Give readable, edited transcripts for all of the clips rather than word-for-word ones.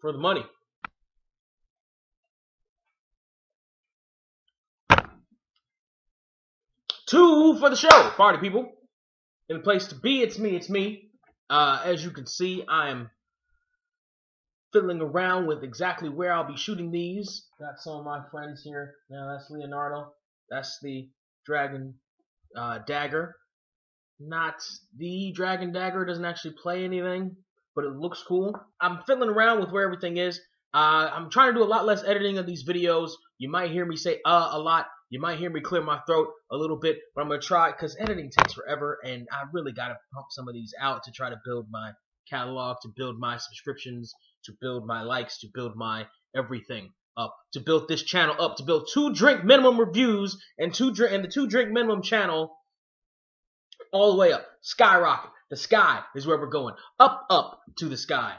for the money. Two for the show, party people. In the place to be, it's me. As you can see, I am fiddling around with exactly where I'll be shooting these. Got some of my friends here. Now that's Leonardo. That's the Dragon Dagger. Not the Dragon Dagger. It doesn't actually play anything, but it looks cool. I'm fiddling around with where everything is. I'm trying to do a lot less editing of these videos. You might hear me say a lot. You might hear me clear my throat a little bit, but I'm going to try because editing takes forever, and I really got to pump some of these out to try to build my catalog, to build my subscriptions, to build my likes, to build my everything up, to build this channel up, to build 2 drink minimum reviews and the 2 drink minimum channel all the way up. Skyrocket. The sky is where we're going. Up to the sky.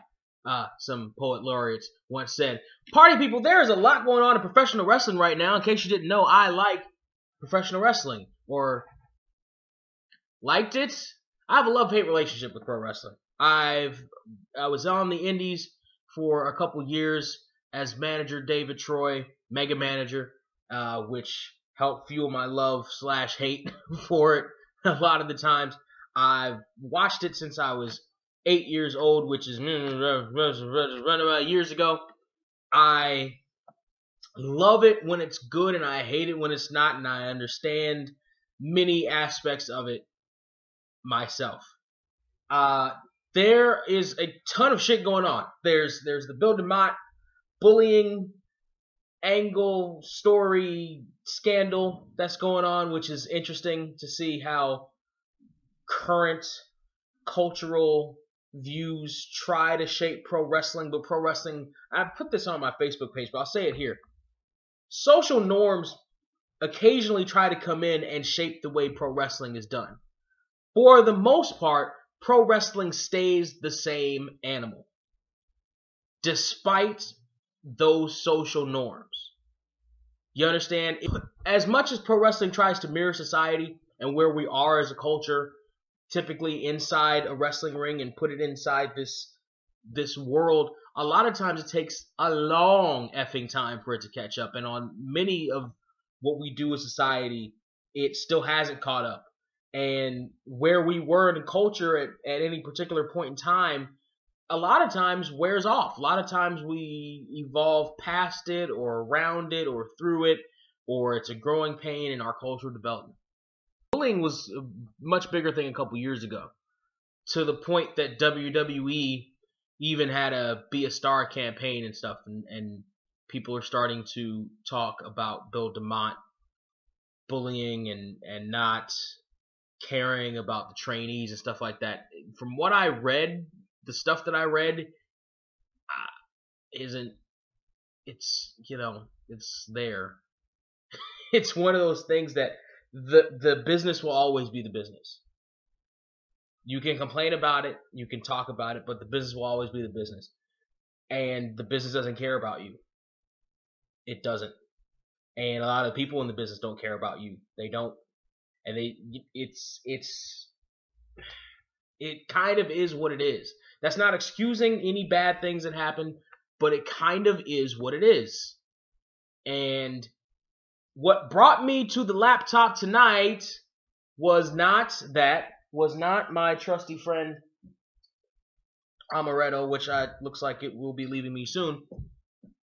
Some poet laureates once said. Party people, there is a lot going on in professional wrestling right now. In case you didn't know, I like professional wrestling. Or liked it. I have a love-hate relationship with pro wrestling. I was on the indies for a couple years as manager David Troy, mega manager, which helped fuel my love/hate for it a lot of the times. I've watched it since I was 8 years old, which is run about years ago. I love it when it's good, and I hate it when it's not, and I understand many aspects of it myself. There is a ton of shit going on. There's the Bill Demott bullying angle story scandal that's going on, which is interesting to see how current cultural views try to shape pro wrestling, but pro wrestling, I put this on my Facebook page, but I'll say it here. Social norms occasionally try to come in and shape the way pro wrestling is done. For the most part, pro wrestling stays the same animal, despite those social norms. You understand? As much as pro wrestling tries to mirror society and where we are as a culture, typically inside a wrestling ring and put it inside this world, a lot of times it takes a long effing time for it to catch up. And on many of what we do as society, it still hasn't caught up. And where we were in the culture at any particular point in time, a lot of times wears off. A lot of times we evolve past it or around it or through it, or it's a growing pain in our cultural development. Bullying was a much bigger thing a couple years ago, to the point that WWE even had a Be a Star campaign and stuff, and people are starting to talk about Bill Demott bullying and not caring about the trainees and stuff like that. From what I read, the stuff that I read it's there. It's one of those things that the business will always be the business. You can complain about it, you can talk about it, but the business will always be the business. And the business doesn't care about you. It doesn't. And a lot of people in the business don't care about you. They don't. And it kind of is what it is. That's not excusing any bad things that happen, but it kind of is what it is. And what brought me to the laptop tonight was not my trusty friend Amaretto, which looks like it will be leaving me soon.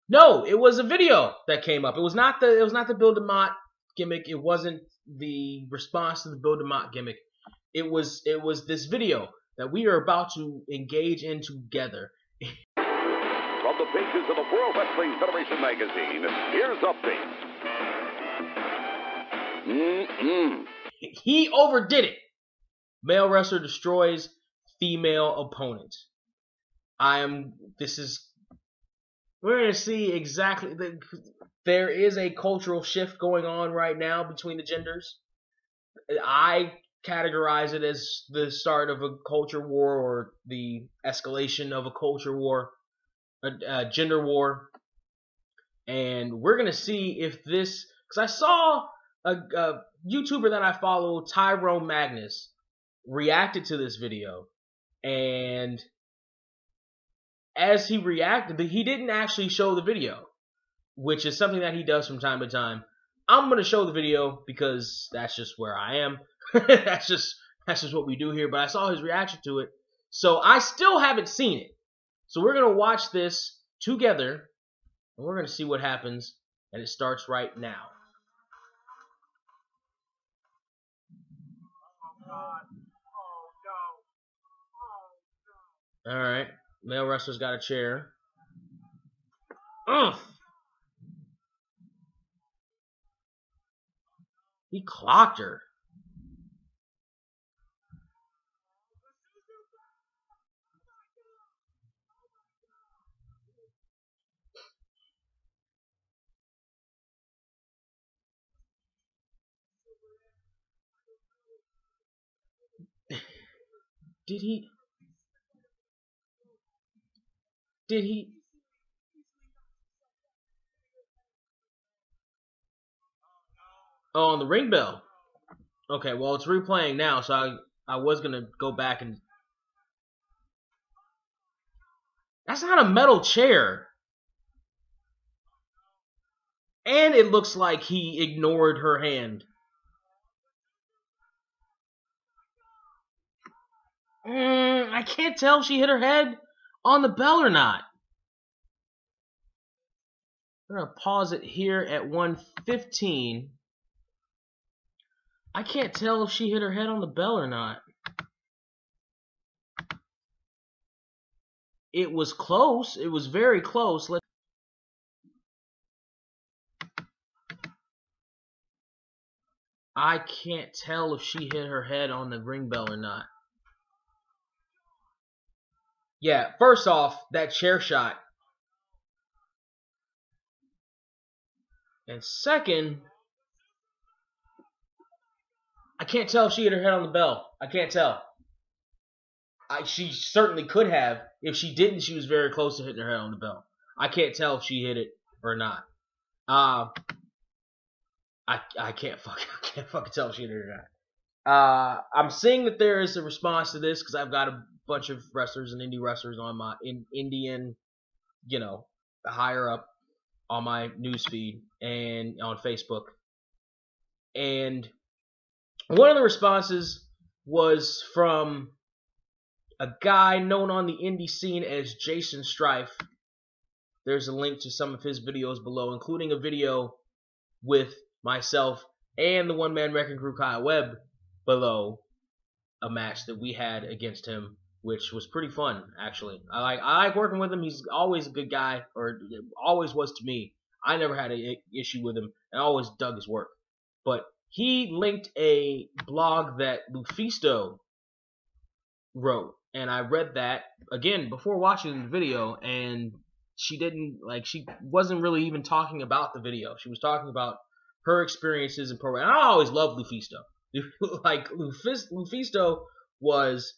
No, it was a video that came up. It was not the Bill Demott gimmick. It wasn't the response to the Bill Demott gimmick. It was this video that we are about to engage in together. From the pages of the World Wrestling Federation magazine, here's updates. He overdid it. Male wrestler destroys female opponent. We're going to see exactly, there is a cultural shift going on right now between the genders. I categorize it as the start of a culture war, or the escalation of a culture war, a gender war. And we're going to see if this, because I saw a YouTuber that I follow, Tyrone Magnus, reacted to this video, and as he reacted, he didn't actually show the video, which is something that he does from time to time. I'm going to show the video because that's just where I am. that's just what we do here. But I saw his reaction to it. So I still haven't seen it. So we're going to watch this together. And we're going to see what happens. And it starts right now. Alright. Male wrestler's got a chair. Ugh! He clocked her. Did he? Oh, on the ring bell. Okay, well, it's replaying now, so I was going to go back and... That's not a metal chair. And it looks like he ignored her hand. I can't tell if she hit her head on the bell or not. We're going to pause it here at 1:15. I can't tell if she hit her head on the bell or not. It was close. It was very close. I can't tell if she hit her head on the ring bell or not. Yeah, first off, that chair shot. And second, I can't tell if she hit her head on the bell. I can't tell. She certainly could have. If she didn't, she was very close to hitting her head on the bell. I can't tell if she hit it or not. I can't fucking tell if she hit it or not. I'm seeing that there is a response to this because I've got a bunch of wrestlers and indie wrestlers on my Indian, higher up on my newsfeed and on Facebook. And one of the responses was from a guy known on the indie scene as Jaysin Strife. There's a link to some of his videos below, including a video with myself and the one-man wrecking crew Webb below a match that we had against him, which was pretty fun, actually. I like working with him. He's always a good guy, or always was to me. I never had an issue with him, and I always dug his work. But he linked a blog that Lufisto wrote, and I read that, again, before watching the video, and she wasn't really even talking about the video. She was talking about her experiences in pro wrestling. I always loved Lufisto. Lufisto was,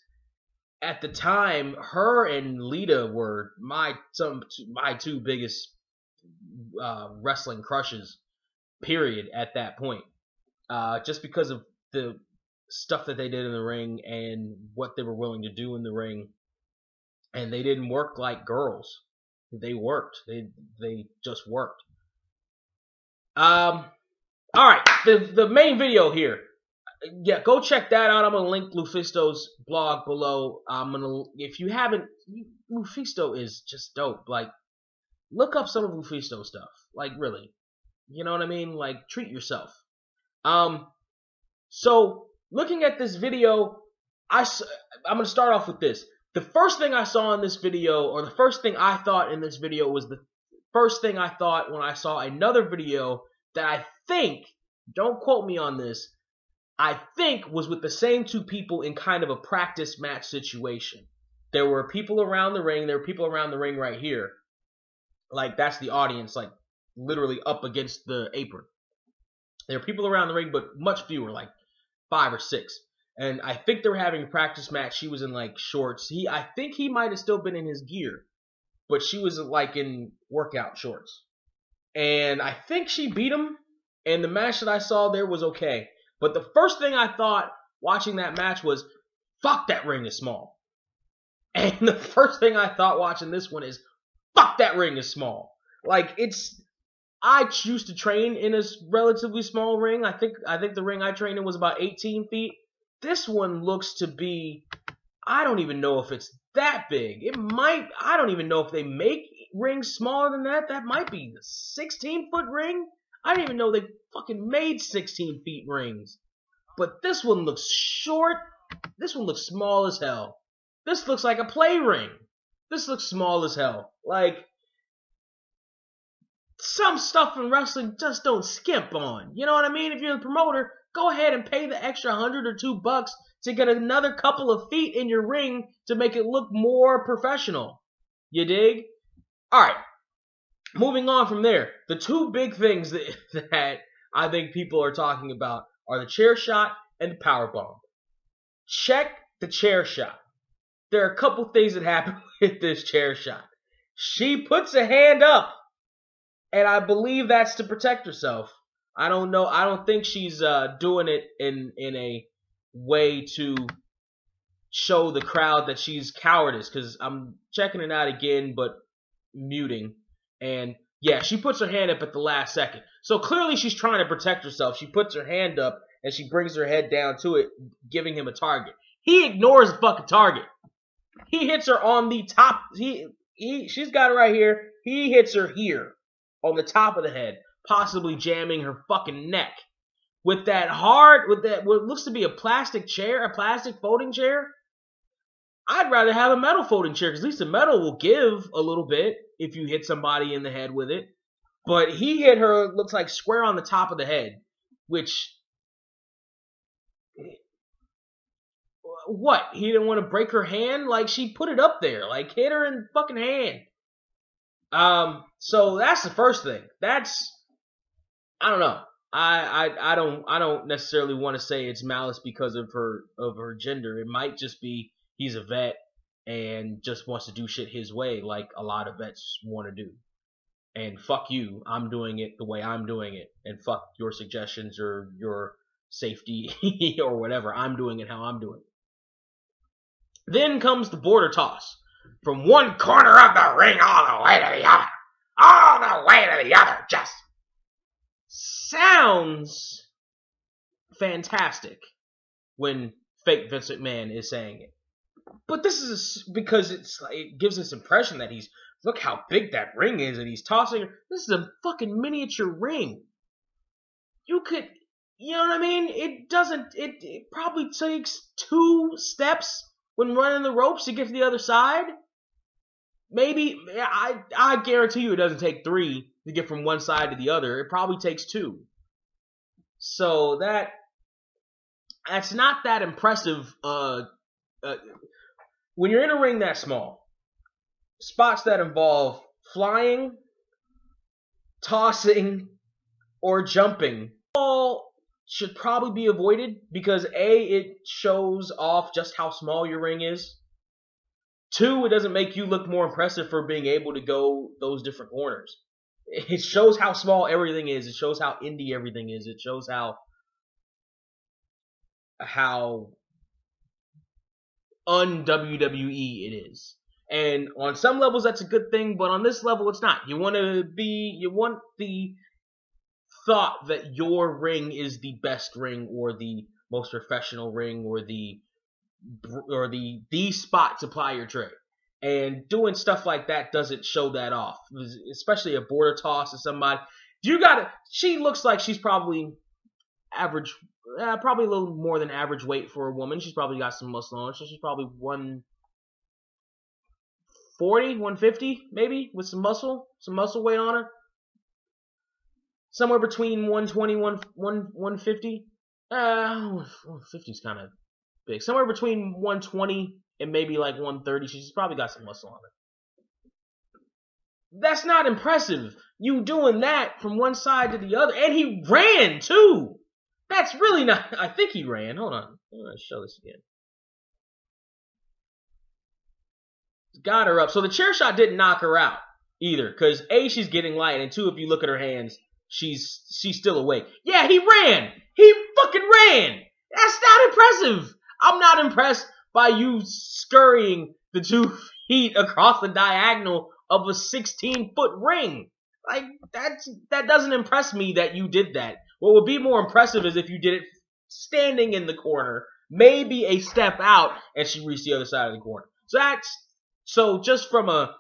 at the time, her and Lita were my two biggest wrestling crushes, period, at that point. Just because of the stuff that they did in the ring and what they were willing to do in the ring. And they didn't work like girls. They worked. They just worked. Alright, the main video here. Yeah, go check that out. I'm gonna link Lufisto's blog below. If you haven't, Lufisto is just dope. Like, look up some of Lufisto's stuff. Like, really. You know what I mean? Like, treat yourself. So, looking at this video, I'm gonna start off with this. The first thing I saw in this video, or the first thing I thought in this video, was the first thing I thought when I saw another video that I think, don't quote me on this, I think was with the same two people in kind of a practice match situation. There were people around the ring. There were people around the ring right here. Like, that's the audience, like, literally up against the apron. There were people around the ring, but much fewer, like 5 or 6. And I think they were having a practice match. She was in, like, shorts. I think he might have still been in his gear. But she was, like, in workout shorts. And I think she beat him. And the match that I saw there was okay. But the first thing I thought watching that match was, fuck, that ring is small. And the first thing I thought watching this one is, fuck, that ring is small. Like, I used to train in a relatively small ring. I think the ring I trained in was about 18 feet. This one looks to be, I don't even know if it's that big. I don't even know if they make rings smaller than that. That might be the 16-foot ring. I didn't even know they fucking made 16 feet rings. But this one looks short. This one looks small as hell. This looks like a play ring. This looks small as hell. Like, some stuff in wrestling just don't skimp on. You know what I mean? If you're the promoter, go ahead and pay the extra $100 or $2 to get another couple of feet in your ring to make it look more professional. You dig? Alright. Moving on from there. The two big things that I think people are talking about are the chair shot and the power bomb. Check the chair shot. There are a couple things that happen with this chair shot. She puts a hand up, and I believe that's to protect herself. I don't know. I don't think she's doing it in a way to show the crowd that she's cowardice, because I'm checking it out again, but muting. And yeah, she puts her hand up at the last second. So clearly she's trying to protect herself. She puts her hand up and she brings her head down to it, giving him a target. He ignores the fucking target. He hits her on the top. She's got it right here. He hits her here on the top of the head, possibly jamming her fucking neck. With what looks to be a plastic chair, a plastic folding chair. I'd rather have a metal folding chair, because at least the metal will give a little bit if you hit somebody in the head with it. But he hit her, looks like square on the top of the head, which, what? He didn't want to break her hand? Like, she put it up there. Like, hit her in the fucking hand. So that's the first thing. I don't know. I don't necessarily want to say it's malice because of her gender. It might just be he's a vet and just wants to do shit his way, like a lot of vets want to do. And fuck you, I'm doing it the way I'm doing it, and fuck your suggestions or your safety or whatever. I'm doing it how I'm doing it. Then comes the border toss. From one corner of the ring all the way to the other. All the way to the other. Just sounds fantastic when fake Vince McMahon is saying it. But this is because it gives this impression that look how big that ring is, and he's tossing her. This is a fucking miniature ring. You know what I mean? It probably takes 2 steps when running the ropes to get to the other side. Maybe, I guarantee you it doesn't take 3 to get from one side to the other. It probably takes 2. So that's not that impressive. When you're in a ring that small, spots that involve flying, tossing, or jumping all should probably be avoided, because A, it shows off just how small your ring is. 2, it doesn't make you look more impressive for being able to go those different corners. It shows how small everything is. It shows how indie everything is. It shows how un-WWE it is. And on some levels that's a good thing, but on this level it's not. You want the thought that your ring is the best ring, or the most professional ring, or the spot to ply your trade. And doing stuff like that doesn't show that off, especially a border toss to somebody. She looks like she's probably average, probably a little more than average weight for a woman. She's probably got some muscle on her, so she's probably 140, 150 maybe, with some muscle weight on her. Somewhere between 120, 150. 150 is kind of big. Somewhere between 120 and maybe like 130. She's probably got some muscle on her. That's not impressive. You doing that from one side to the other. And he ran too. That's really not. I think he ran. Hold on. Let's show this again. Got her up. So the chair shot didn't knock her out either. Because A, she's getting light. And 2, if you look at her hands, she's still awake. Yeah, he ran. He fucking ran. That's not impressive. I'm not impressed by you scurrying the 2 feet across the diagonal of a 16-foot ring. Like, that doesn't impress me that you did that. What would be more impressive is if you did it standing in the corner, maybe a step out, and she reached the other side of the corner. So just from a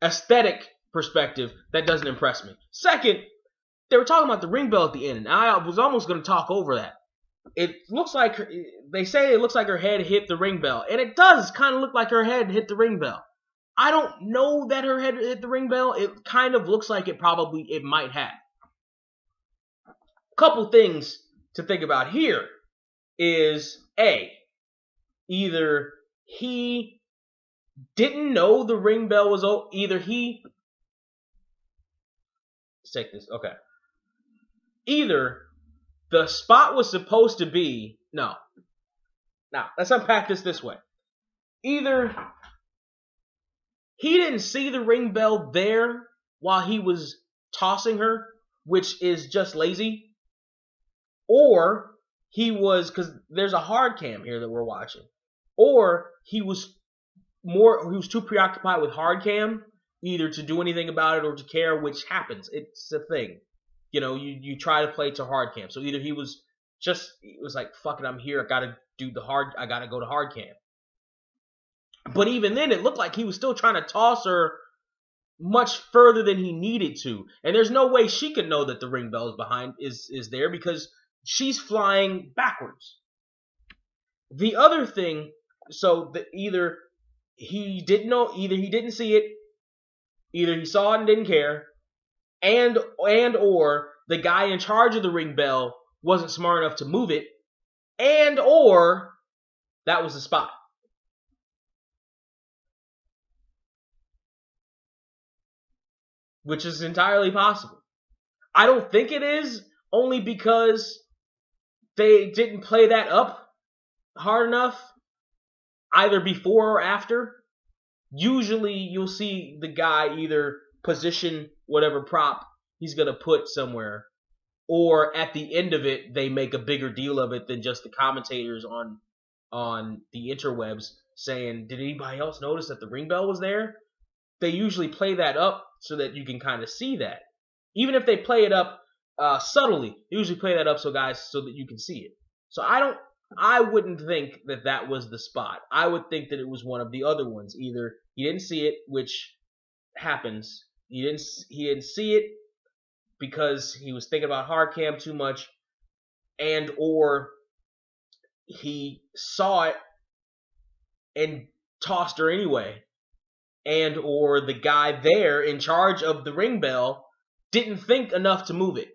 aesthetic perspective, that doesn't impress me. Second, they were talking about the ring bell at the end, and I was almost going to talk over that. It looks like, they say it looks like her head hit the ring bell, and it does kind of look like her head hit the ring bell. I don't know that her head hit the ring bell. It kind of looks like it might have. Couple things to think about here is A, either he didn't know the ring bell was let's take this, okay. Either the spot was supposed to be, now, let's unpack this way. Either he didn't see the ring bell there while he was tossing her, which is just lazy, or he was, because there's a hard cam here that we're watching, or he was too preoccupied with hard cam, either to do anything about it or to care, which happens. It's a thing. You know, you try to play to hard cam. So either he was like, fuck it, I'm here, I gotta go to hard cam. But even then, it looked like he was still trying to toss her much further than he needed to. And there's no way she could know that the ring bell is there, because she's flying backwards. The other thing, so either he didn't see it, either he saw it and didn't care, and or the guy in charge of the ring bell wasn't smart enough to move it, and or that was the spot. Which is entirely possible. I don't think it is, only because they didn't play that up hard enough, either before or after. Usually you'll see the guy either position whatever prop he's going to put somewhere, or at the end of it, they make a bigger deal of it than just the commentators on the interwebs saying, did anybody else notice that the ring bell was there? They usually play that up so that you can kind of see that. Even if they play it up subtly, they usually play that up so that you can see it. So I wouldn't think that was the spot. I would think that it was one of the other ones. Either he didn't see it, which happens. He didn't see it because he was thinking about hard cam too much, and or he saw it and tossed her anyway, and or the guy there in charge of the ring bell didn't think enough to move it.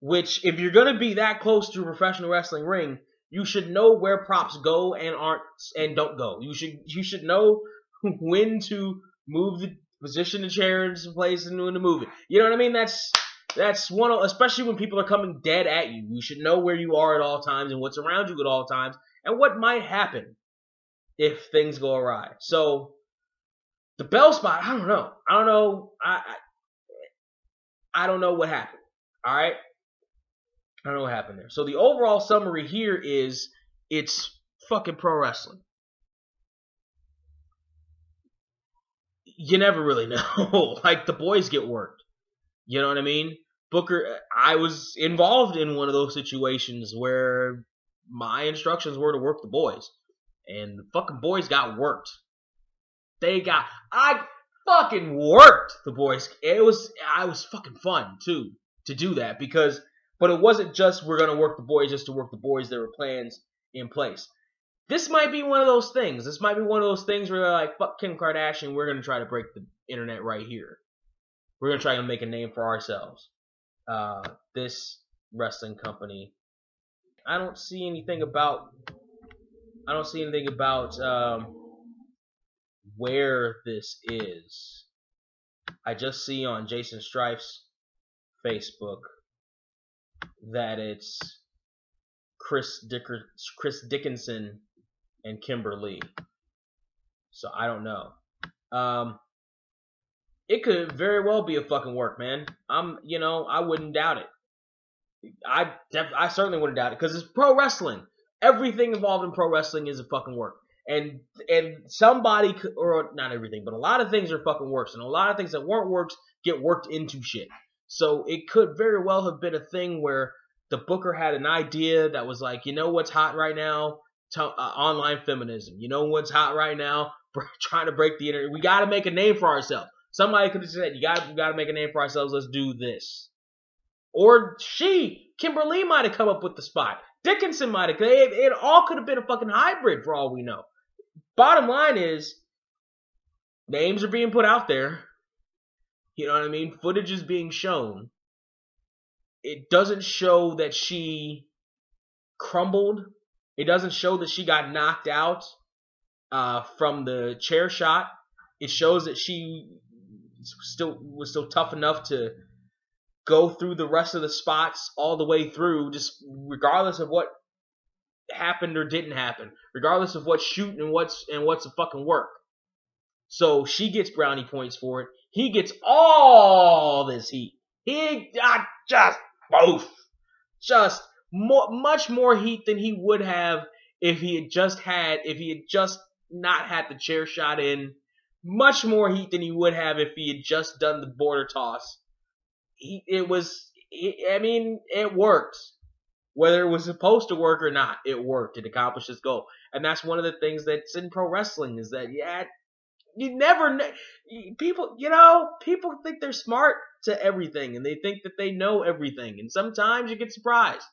Which, if you're going to be that close to a professional wrestling ring, you should know where props go and don't go. You should know when to move the position the chair into place and when to move it. You know what I mean? That's one of, especially when people are coming dead at you. You should know where you are at all times and what's around you at all times and what might happen if things go awry. So the bell spot, I don't know. I don't know what happened. All right. I don't know what happened there. So the overall summary here is it's fucking pro wrestling. You never really know. Like, the boys get worked. You know what I mean? Booker, I was involved in one of those situations where my instructions were to work the boys. And the fucking boys got worked. I fucking worked the boys. It was fucking fun, too, to do that, but it wasn't just we're going to work the boys just to work the boys. There were plans in place. This might be one of those things. This might be one of those things where they're like, fuck Kim Kardashian, we're going to try to break the internet right here. We're going to try to make a name for ourselves. This wrestling company, I don't see anything about where this is. I just see on Jaysin Strife's Facebook that it's Chris Dickinson and Kimberly. So I don't know. It could very well be a fucking work, man. I wouldn't doubt it. I certainly wouldn't doubt it because it's pro wrestling. Everything involved in pro wrestling is a fucking work. And somebody, or not everything, but a lot of things are fucking works. And a lot of things that weren't works get worked into shit. So it could very well have been a thing where the booker had an idea that was like, you know what's hot right now? Online feminism. You know what's hot right now? Trying to break the internet. We got to make a name for ourselves. Somebody could have said, you got to make a name for ourselves. Let's do this. Or Kimberly might have come up with the spot. Dickinson might have. It all could have been a fucking hybrid for all we know. Bottom line is, names are being put out there. You know what I mean? Footage is being shown. It doesn't show that she crumbled. It doesn't show that she got knocked out from the chair shot. It shows that she was still tough enough to go through the rest of the spots all the way through, just regardless of what happened or didn't happen, regardless of what's shoot and what's a fucking work. So she gets brownie points for it. He gets all this heat. He got just much more heat than he would have if he had just not had the chair shot in. Much more heat than he would have if he had just done the border toss. It worked. Whether it was supposed to work or not, it worked. It accomplished its goal. And that's one of the things that's in pro wrestling is that, you never know. People think they're smart to everything and they think that they know everything. And sometimes you get surprised.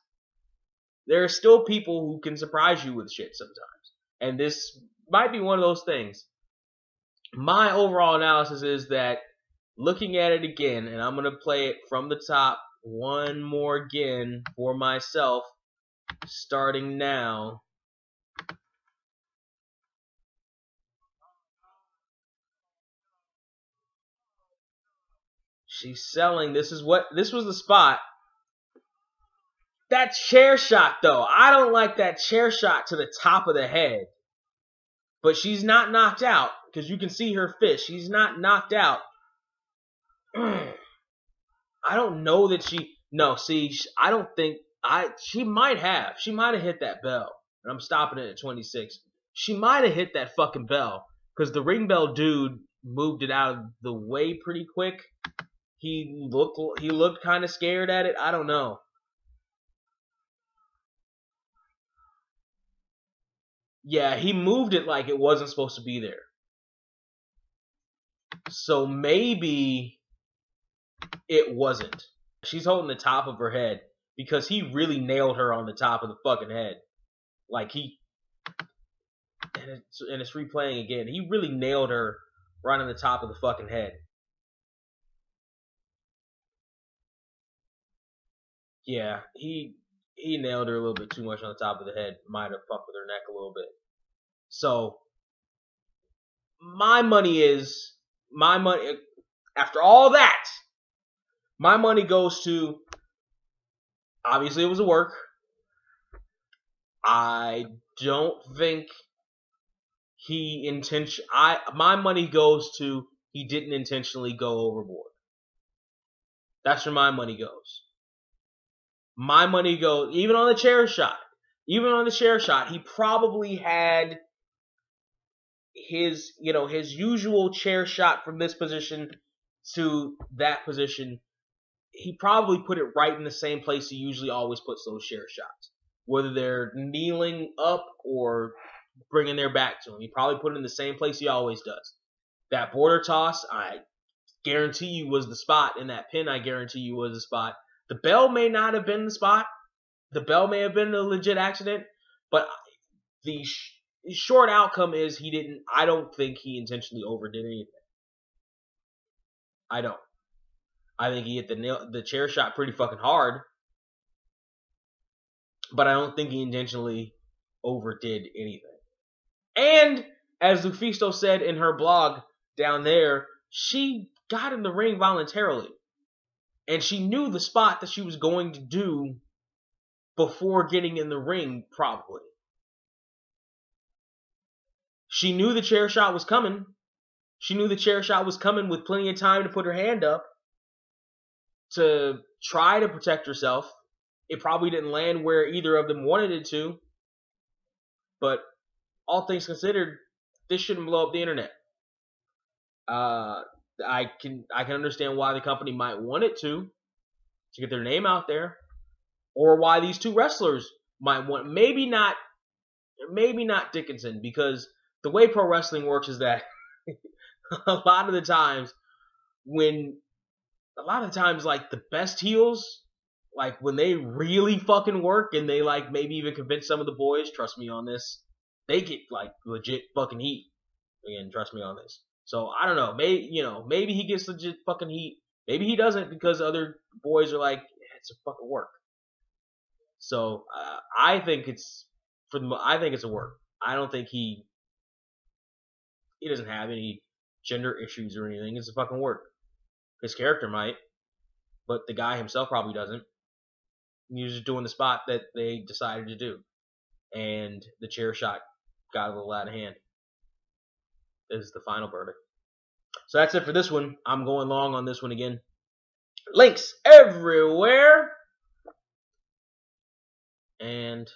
There are still people who can surprise you with shit sometimes. And this might be one of those things. My overall analysis is that looking at it again, and I'm going to play it from the top one more again for myself, starting now. She's selling. This was the spot. That chair shot, though. I don't like that chair shot to the top of the head. But she's not knocked out, because you can see her fist. She's not knocked out. I don't know that she... No, see, I don't think... She might have. She might have hit that bell. And I'm stopping it at 26. She might have hit that fucking bell. Because the ring bell dude moved it out of the way pretty quick. He looked kind of scared at it. I don't know. Yeah, he moved it like it wasn't supposed to be there. So maybe it wasn't. She's holding the top of her head because he really nailed her on the top of the fucking head. Like and it's replaying again. He really nailed her right on the top of the fucking head. Yeah, he nailed her a little bit too much on the top of the head. Might have fucked with her neck a little bit. So, after all that, my money goes to, obviously it was a work. I don't think my money goes to, he didn't intentionally go overboard. That's where my money goes. My money goes, even on the chair shot, he probably had his usual chair shot from this position to that position. He probably put it right in the same place he usually always puts those chair shots. Whether they're kneeling up or bringing their back to him. He probably put it in the same place he always does. That border toss, I guarantee you was the spot. And that pin, I guarantee you was the spot. The bell may not have been the spot. The bell may have been a legit accident. But the short outcome is I don't think he intentionally overdid anything. I don't. I think he hit the chair shot pretty fucking hard. But I don't think he intentionally overdid anything. And, as Lufisto said in her blog down there, she got in the ring voluntarily. And she knew the spot that she was going to do before getting in the ring, probably. She knew the chair shot was coming. She knew the chair shot was coming with plenty of time to put her hand up to try to protect herself. It probably didn't land where either of them wanted it to. But all things considered, this shouldn't blow up the internet. I can understand why the company might want it to get their name out there, or why these two wrestlers might want. Maybe not Dickinson, because the way pro wrestling works is that a lot of the times, like the best heels, like when they really fucking work and they like maybe even convince some of the boys, trust me on this, they get like legit fucking heat. Again, trust me on this. So I don't know, maybe he gets legit fucking heat. Maybe he doesn't, because other boys are like, it's a fucking work. So I think it's a work. I don't think he doesn't have any gender issues or anything. It's a fucking work. His character might, but the guy himself probably doesn't. He's just doing the spot that they decided to do, and the chair shot got a little out of hand. This is the final verdict. So that's it for this one. I'm going long on this one again. Links everywhere. And